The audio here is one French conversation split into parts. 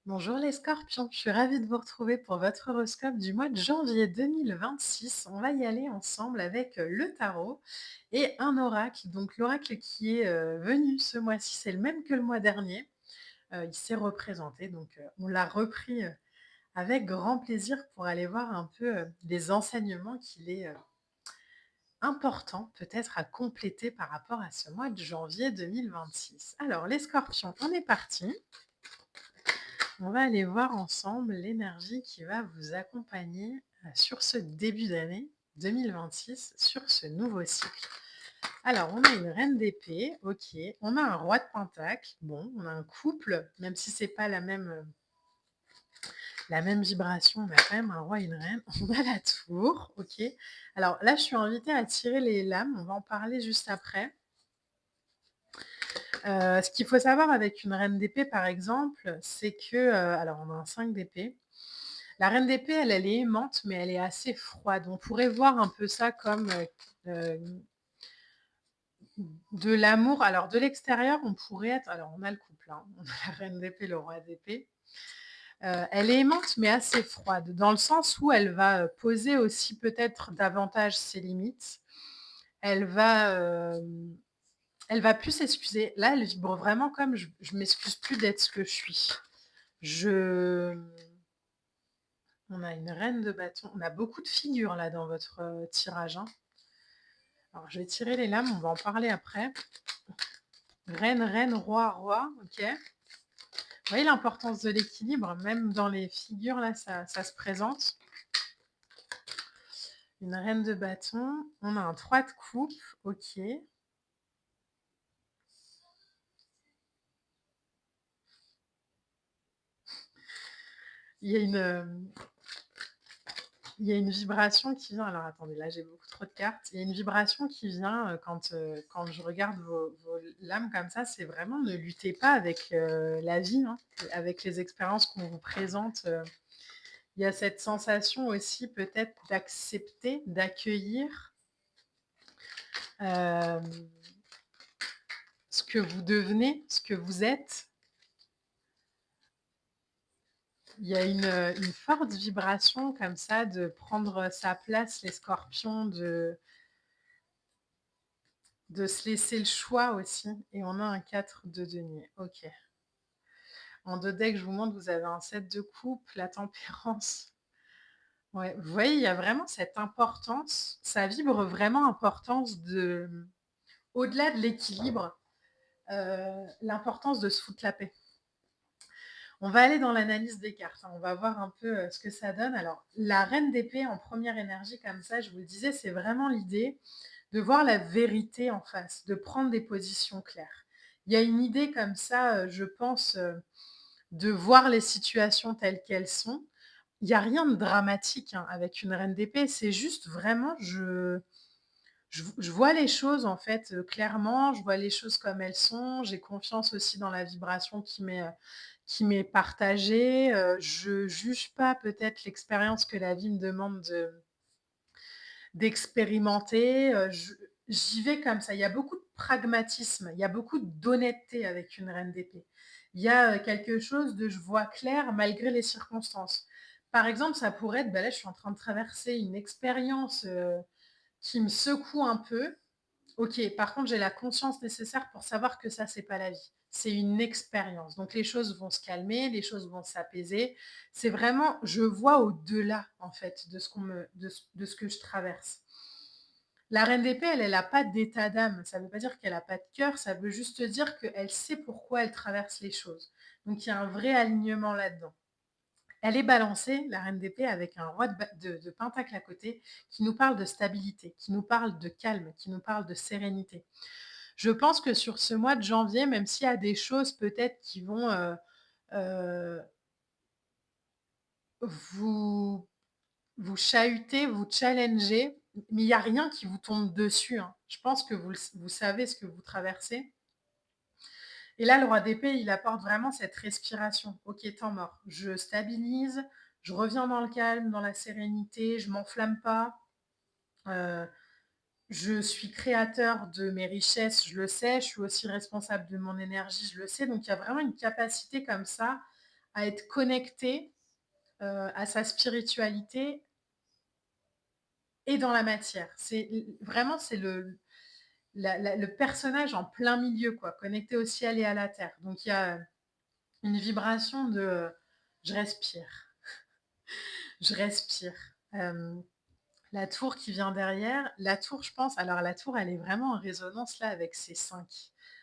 Bonjour les scorpions, je suis ravie de vous retrouver pour votre horoscope du mois de janvier 2026. On va y aller ensemble avec le tarot et un oracle. Donc l'oracle qui est venu ce mois-ci, c'est le même que le mois dernier. Il s'est représenté, donc on l'a repris avec grand plaisir pour aller voir un peu les enseignements qu'il est important peut-être à compléter par rapport à ce mois de janvier 2026. Alors les scorpions, on est parti. On va aller voir ensemble l'énergie qui va vous accompagner sur ce début d'année 2026, sur ce nouveau cycle. Alors, on a une reine d'épée, ok. On a un roi de pentacle, bon, on a un couple, même si c'est pas la même vibration, on a quand même un roi et une reine. On a la tour, ok. Alors là, je suis invitée à tirer les lames, on va en parler juste après. Ce qu'il faut savoir avec une reine d'épée, par exemple, c'est que, alors on a un 5 d'épée. La reine d'épée, elle est aimante, mais elle est assez froide. On pourrait voir un peu ça comme, de l'amour. Alors de l'extérieur, on pourrait être alors on a le couple, hein, on a la reine d'épée, le roi d'épée. Elle est aimante, mais assez froide, dans le sens où elle va, poser aussi peut-être davantage ses limites. Elle va, elle va plus s'excuser. Là, elle vibre vraiment comme: «Je m'excuse plus d'être ce que je suis». Je On a une reine de bâton. On a beaucoup de figures là dans votre, tirage, hein. Alors je vais tirer les lames, on va en parler après. Reine, reine, roi, roi, OK. Vous voyez l'importance de l'équilibre, même dans les figures là, ça se présente. Une reine de bâton, on a un 3 de coupe, OK. Il y a une, il y a une vibration qui vient alors attendez, là j'ai beaucoup trop de cartes. Il y a une vibration qui vient, quand je regarde vos lames comme ça, c'est vraiment ne luttez pas avec, la vie, hein, avec les expériences qu'on vous présente, il y a cette sensation aussi peut-être d'accepter, d'accueillir, hem, ce que vous devenez, ce que vous êtes. Il y a une forte vibration comme ça de prendre sa place, les scorpions, de se laisser le choix aussi et on a un 4 de denier. OK. En 2 decks, je vous montre, vous avez un 7 de coupe, la tempérance. Ouais, vous voyez, il y a vraiment cette importance, ça vibre vraiment importance de au-delà de l'équilibre, l'importance de se foutre la paix. On va aller dans l'analyse des cartes, hein, on va voir un peu, ce que ça donne. Alors, la reine d'épée en première énergie comme ça, je vous le disais, c'est vraiment l'idée de voir la vérité en face, de prendre des positions claires. Il y a une idée comme ça, je pense, de voir les situations telles qu'elles sont. Il y a rien de dramatique, hein, avec une reine d'épée, c'est juste vraiment je vois les choses en fait, clairement, je vois les choses comme elles sont. J'ai confiance aussi dans la vibration qui m'est partagée, je juge pas peut-être l'expérience que la vie me demande d'expérimenter, je j'y vais comme ça. Il y a beaucoup de pragmatisme, il y a beaucoup d'honnêteté avec une reine d'épée. Il y a, quelque chose de je vois clair malgré les circonstances. Par exemple, ça pourrait être, bah, là, je suis en train de traverser une expérience, qui me secoue un peu. OK, par contre, j'ai la conscience nécessaire pour savoir que ça, c'est pas la vie. C'est une expérience. Donc les choses vont se calmer, les choses vont s'apaiser. C'est vraiment je vois au-delà, en fait, de ce qu'on me de ce que je traverse. La reine d'épée, elle a pas d'état d'âme. Ça veut pas dire qu'elle a pas de cœur, ça veut juste dire qu'elle sait pourquoi elle traverse les choses. Donc il y a un vrai alignement là-dedans. Elle est balancée, la reine d'épée, avec un roi de pentacle à côté, qui nous parle de stabilité, qui nous parle de calme, qui nous parle de sérénité. Je pense que sur ce mois de janvier, même s'il y a des choses peut-être qui vont, heu, vous vous chahuter, vous challenger, mais il y a rien qui vous tombe dessus, hein. Je pense que vous savez ce que vous traversez et là, le roi d'épée, il apporte vraiment cette respiration. OK, temps mort. Je stabilise, je reviens dans le calme, dans la sérénité, je m'enflamme pas, heu, je suis créateur de mes richesses, je le sais, je suis aussi responsable de mon énergie, je le sais. Donc il y a vraiment une capacité comme ça à être connecté, à sa spiritualité et dans la matière. Vraiment, c'est le personnage en plein milieu, quoi, connecté au ciel et à la terre. Donc il y a une vibration de, je respire, je respire. La tour qui vient derrière, la tour, je pense, alors la tour, elle est vraiment en résonance là avec ces 5,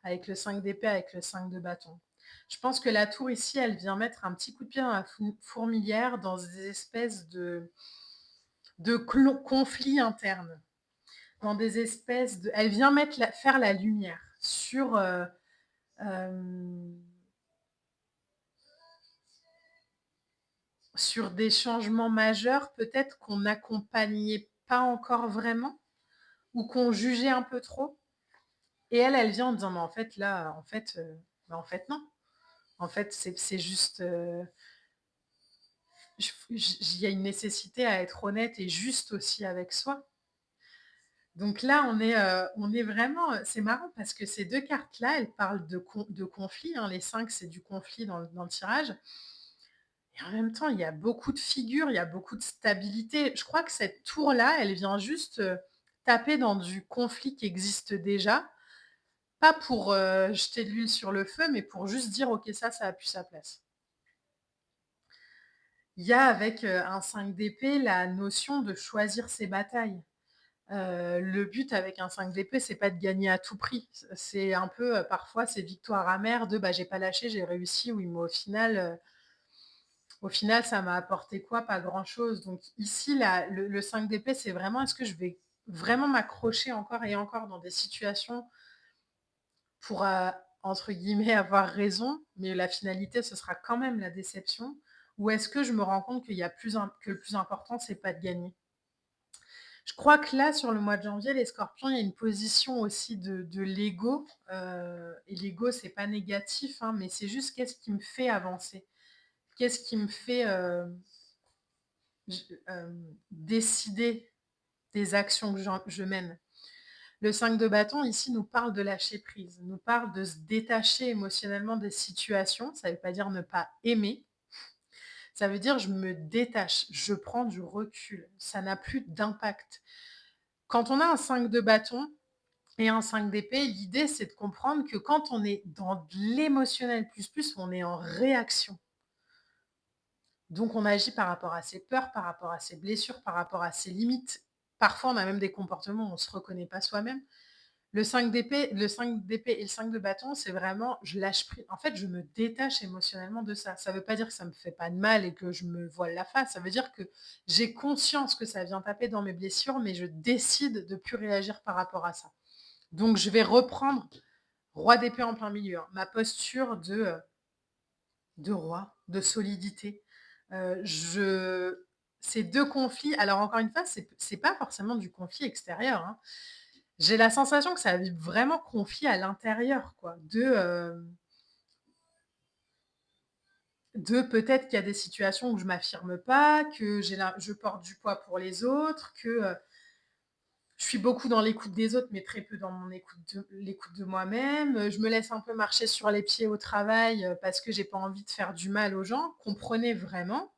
avec le 5 d'épée, avec le 5 de bâton. Je pense que la tour ici, elle vient mettre un petit coup de pied dans la fourmilière, dans des espèces de conflits internes, dans des espèces de... Elle vient faire la lumière sur... euh, sur des changements majeurs, peut-être qu'on n'accompagnait pas encore vraiment, ou qu'on jugeait un peu trop. Et elle vient en disant, mais en fait, là, en fait, non. En fait, c'est juste, il y a une nécessité à être honnête et juste aussi avec soi. Donc là, on est vraiment, c'est marrant parce que ces deux cartes-là, elles parlent de conflit, hein. Les 5, c'est du conflit dans le tirage. Et en même temps, il y a beaucoup de figures, il y a beaucoup de stabilité. Je crois que cette tour-là, elle vient juste taper dans du conflit qui existe déjà. Pas pour jeter de l'huile sur le feu, mais pour juste dire, ok, ça a plus sa place. Il y a avec un 5 d'épée la notion de choisir ses batailles. Le but avec un 5 d'épée, c'est pas de gagner à tout prix. C'est un peu, parfois, ces victoires amères de bah, j'ai pas lâché, j'ai réussi, oui, mais au final, ça m'a apporté quoi? Pas grand-chose. Donc ici, le 5 d'épée, c'est vraiment est-ce que je vais vraiment m'accrocher encore et encore dans des situations pour, entre guillemets, avoir raison, mais la finalité, ce sera quand même la déception? Ou est-ce que je me rends compte que le plus important, c'est pas de gagner? Je crois que là, sur le mois de janvier, les scorpions, il y a une position aussi de l'ego. Et l'ego, c'est pas négatif, hein, mais c'est juste qu'est-ce qui me fait avancer? Qu'est-ce qui me fait décider des actions que je mène? Le 5 de bâton, ici, nous parle de lâcher prise, nous parle de se détacher émotionnellement des situations. Ça ne veut pas dire ne pas aimer. Ça veut dire je me détache, je prends du recul. Ça n'a plus d'impact. Quand on a un 5 de bâton et un 5 d'épée, l'idée, c'est de comprendre que quand on est dans de l'émotionnel plus, on est en réaction. Donc, on agit par rapport à ses peurs, par rapport à ses blessures, par rapport à ses limites. Parfois, on a même des comportements où on ne se reconnaît pas soi-même. Le 5 d'épée et le 5 de bâton, c'est vraiment, je lâche prise. En fait, je me détache émotionnellement de ça. Ça ne veut pas dire que ça me fait pas de mal et que je me voile la face. Ça veut dire que j'ai conscience que ça vient taper dans mes blessures, mais je décide de ne plus réagir par rapport à ça. Donc, je vais reprendre roi d'épée en plein milieu, hein, ma posture de roi, de solidité. Ces deux conflits, alors encore une fois, c'est pas forcément du conflit extérieur, hein. J'ai la sensation que ça vibre vraiment conflit à l'intérieur, quoi. De peut-être qu'il y a des situations où je m'affirme pas, que je porte du poids pour les autres, que je suis beaucoup dans l'écoute des autres, mais très peu dans l'écoute de moi-même. Je me laisse un peu marcher sur les pieds au travail parce que j'ai pas envie de faire du mal aux gens. Comprenez vraiment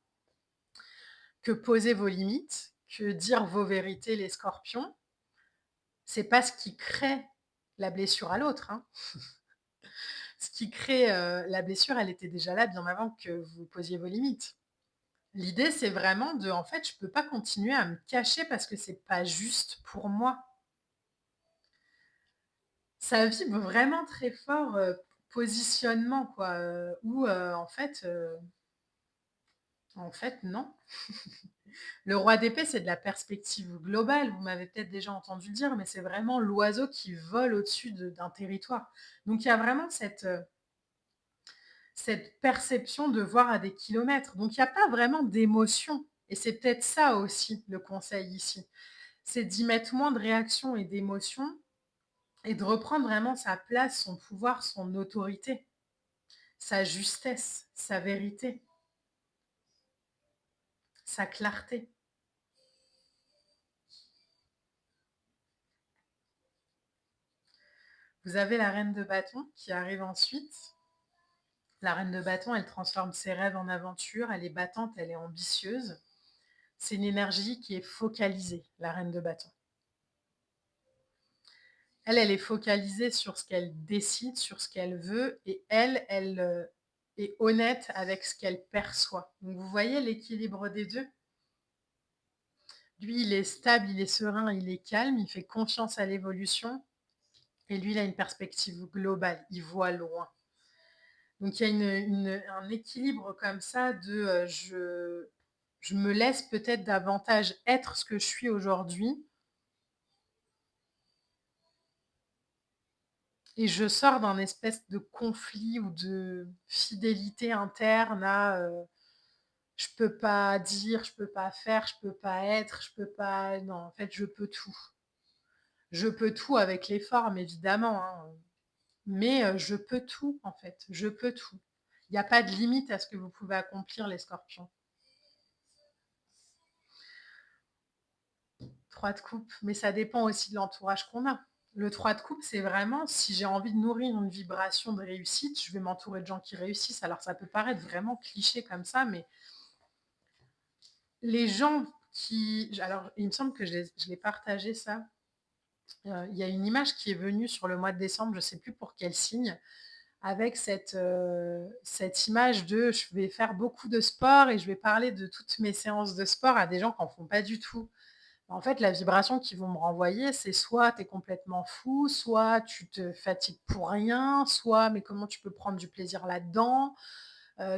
que poser vos limites, que dire vos vérités, les scorpions, c'est pas ce qui crée la blessure à l'autre, hein. Ce qui crée la blessure, elle était déjà là bien avant que vous posiez vos limites. L'idée, c'est vraiment de, en fait, je peux pas continuer à me cacher parce que c'est pas juste pour moi. Ça vibre vraiment très fort positionnement, quoi. Où en fait, non. Le roi d'épée, c'est de la perspective globale. Vous m'avez peut-être déjà entendu le dire, mais c'est vraiment l'oiseau qui vole au-dessus d'un territoire. Donc il y a vraiment cette perception de voir à des kilomètres. Donc il n'y a pas vraiment d'émotion. Et c'est peut-être ça aussi le conseil ici. C'est d'y mettre moins de réaction et d'émotion et de reprendre vraiment sa place, son pouvoir, son autorité, sa justesse, sa vérité, sa clarté. Vous avez la reine de bâton qui arrive ensuite. La reine de bâton, elle transforme ses rêves en aventure, elle est battante, elle est ambitieuse. C'est une énergie qui est focalisée, la reine de bâton. Elle est focalisée sur ce qu'elle décide, sur ce qu'elle veut, et elle est honnête avec ce qu'elle perçoit. Donc vous voyez l'équilibre des deux? Lui, il est stable, il est serein, il est calme, il fait confiance à l'évolution, et lui, il a une perspective globale, il voit loin. Donc il y a un équilibre comme ça de je me laisse peut-être davantage être ce que je suis aujourd'hui et je sors d'un espèce de conflit ou de fidélité interne à je peux pas dire, je peux pas faire, je peux pas être, je peux pas. Non, en fait, je peux tout. Je peux tout avec les formes, évidemment, hein, mais je peux tout, en fait. Je peux tout. Il n'y a pas de limite à ce que vous pouvez accomplir, les scorpions. 3 de coupe, mais ça dépend aussi de l'entourage qu'on a. Le 3 de coupe, c'est vraiment si j'ai envie de nourrir une vibration de réussite, je vais m'entourer de gens qui réussissent. Alors ça peut paraître vraiment cliché comme ça, mais les gens qui... Alors il me semble que je l'ai partagé ça. Il y a une image qui est venue sur le mois de décembre, je ne sais plus pour quel signe, avec cette image de je vais faire beaucoup de sport et je vais parler de toutes mes séances de sport à des gens qui n'en font pas du tout. En fait, la vibration qu'ils vont me renvoyer, c'est soit tu es complètement fou, soit tu te fatigues pour rien, soit mais comment tu peux prendre du plaisir là-dedans,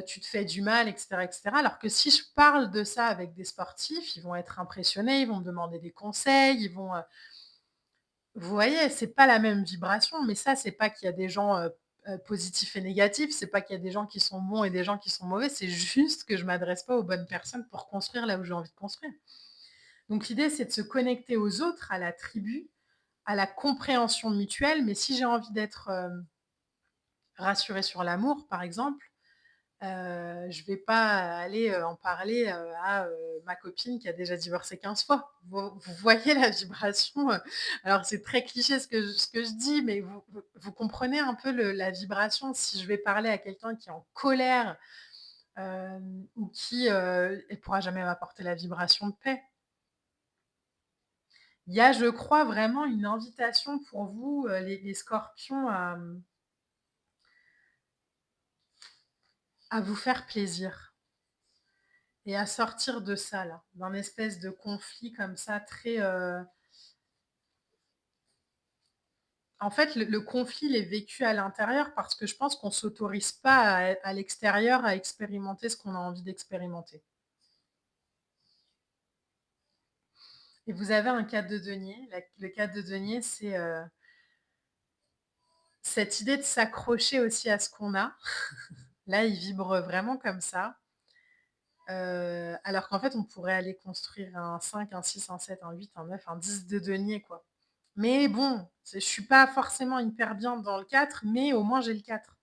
tu te fais du mal, et cetera, et cetera. Alors que si je parle de ça avec des sportifs, ils vont être impressionnés, ils vont me demander des conseils, ils vont, vous voyez, c'est pas la même vibration, mais ça, c'est pas qu'il y a des gens, positifs et négatifs, c'est pas qu'il y a des gens qui sont bons et des gens qui sont mauvais, c'est juste que je m'adresse pas aux bonnes personnes pour construire là où j'ai envie de construire. Donc l'idée, c'est de se connecter aux autres, à la tribu, à la compréhension mutuelle. Mais si j'ai envie d'être rassurée sur l'amour, par exemple, je vais pas aller en parler à ma copine qui a déjà divorcé 15 fois. Vous voyez la vibration. Alors c'est très cliché ce que je dis, mais vous comprenez un peu la vibration. Si je vais parler à quelqu'un qui est en colère ou qui ne pourra jamais m'apporter la vibration de paix. Il y a, je crois, vraiment une invitation pour vous, les scorpions, à vous faire plaisir et à sortir de ça, là, d'un espèce de conflit comme ça très... En fait, le conflit, il est vécu à l'intérieur parce que je pense qu'on ne s'autorise pas à l'extérieur à expérimenter ce qu'on a envie d'expérimenter. Et vous avez un cadre de denier. Le cadre de denier, c'est cette idée de s'accrocher aussi à ce qu'on a. Là, il vibre vraiment comme ça. Alors qu'en fait, on pourrait aller construire un 5, un 6, un 7, un 8, un 9, un 10 de denier, quoi. Mais bon, je suis pas forcément hyper bien dans le 4, mais au moins j'ai le 4.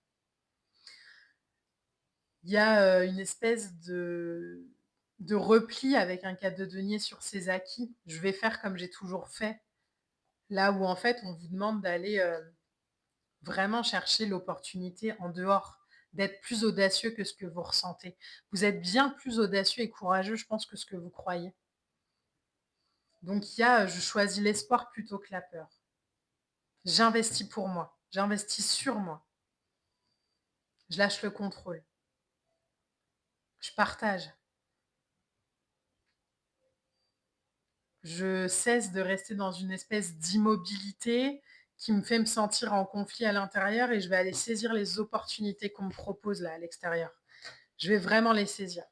Il y a une espèce de repli avec un 4 de denier sur ses acquis. Je vais faire comme j'ai toujours fait. Là où en fait, on vous demande d'aller vraiment chercher l'opportunité en dehors, d'être plus audacieux que ce que vous ressentez. Vous êtes bien plus audacieux et courageux, je pense, que ce que vous croyez. Donc il y a, je choisis l'espoir plutôt que la peur. J'investis pour moi, j'investis sur moi, je lâche le contrôle, je partage. Je cesse de rester dans une espèce d'immobilité qui me fait me sentir en conflit à l'intérieur et je vais aller saisir les opportunités qu'on me propose là à l'extérieur. Je vais vraiment les saisir.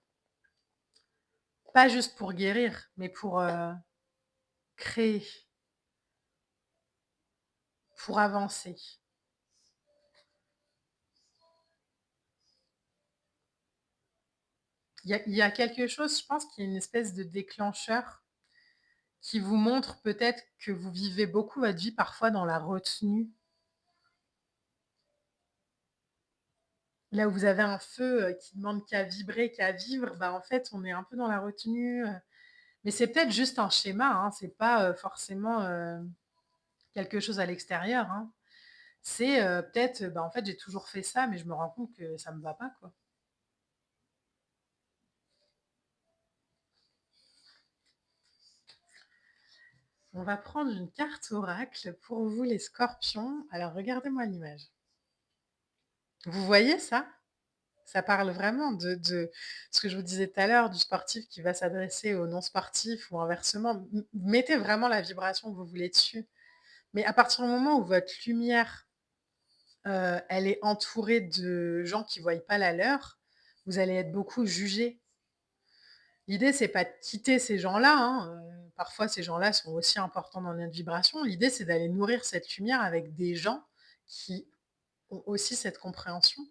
Pas juste pour guérir, mais pour créer, pour avancer. Il y a quelque chose, je pense qu'il y a une espèce de déclencheur qui vous montre peut-être que vous vivez beaucoup votre vie parfois dans la retenue. Là où vous avez un feu qui demande qu'à vibrer, qu'à vivre, bah en fait, on est un peu dans la retenue. Mais c'est peut-être juste un schéma, hein, c'est pas forcément quelque chose à l'extérieur, hein. C'est, peut-être, bah, en fait, j'ai toujours fait ça, mais je me rends compte que ça me va pas, quoi. On va prendre une carte oracle pour vous les scorpions. Alors regardez-moi l'image. Vous voyez ça? Ça parle vraiment de ce que je vous disais tout à l'heure, du sportif qui va s'adresser aux non sportifs ou inversement. Mettez vraiment la vibration que vous voulez dessus. Mais à partir du moment où votre lumière, elle est entourée de gens qui ne voient pas la leur, vous allez être beaucoup jugé. L'idée, c'est pas de quitter ces gens-là, hein, parfois ces gens-là sont aussi importants dans notre vibration. L'idée, c'est d'aller nourrir cette lumière avec des gens qui ont aussi cette compréhension.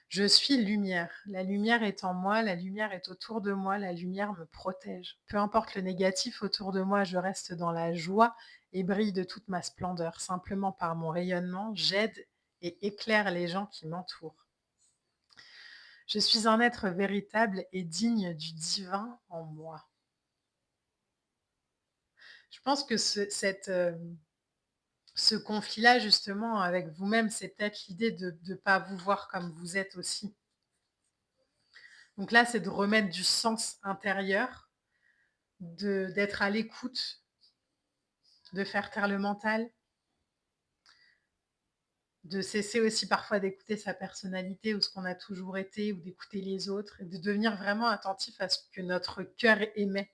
Je suis lumière. La lumière est en moi, la lumière est autour de moi, la lumière me protège. Peu importe le négatif autour de moi, je reste dans la joie et brille de toute ma splendeur. Simplement par mon rayonnement, j'aide et éclaire les gens qui m'entourent. Je suis un être véritable et digne du divin en moi. Je pense que ce conflit-là, justement, avec vous-même, c'est peut-être l'idée de ne pas vous voir comme vous êtes aussi. Donc là, c'est de remettre du sens intérieur, d'être à l'écoute, de faire taire le mental, de cesser aussi parfois d'écouter sa personnalité ou ce qu'on a toujours été ou d'écouter les autres et de devenir vraiment attentif à ce que notre cœur émet,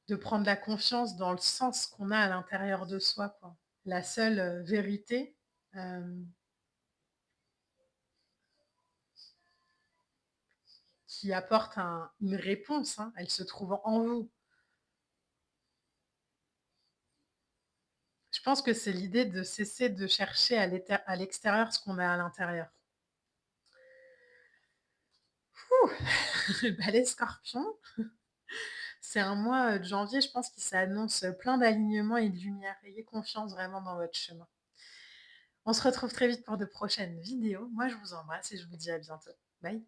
de prendre la confiance dans le sens qu'on a à l'intérieur de soi, quoi. La seule, vérité, hem, qui apporte une réponse, hein, elle se trouve en vous. Je pense que c'est l'idée de cesser de chercher à l'extérieur ce qu'on a à l'intérieur. Ouh! Bah, les scorpions, c'est un mois, de janvier, je pense, qui s'annonce, plein d'alignement et de lumière. Ayez confiance vraiment dans votre chemin. On se retrouve très vite pour de prochaines vidéos. Moi, je vous embrasse et je vous dis à bientôt. Bye.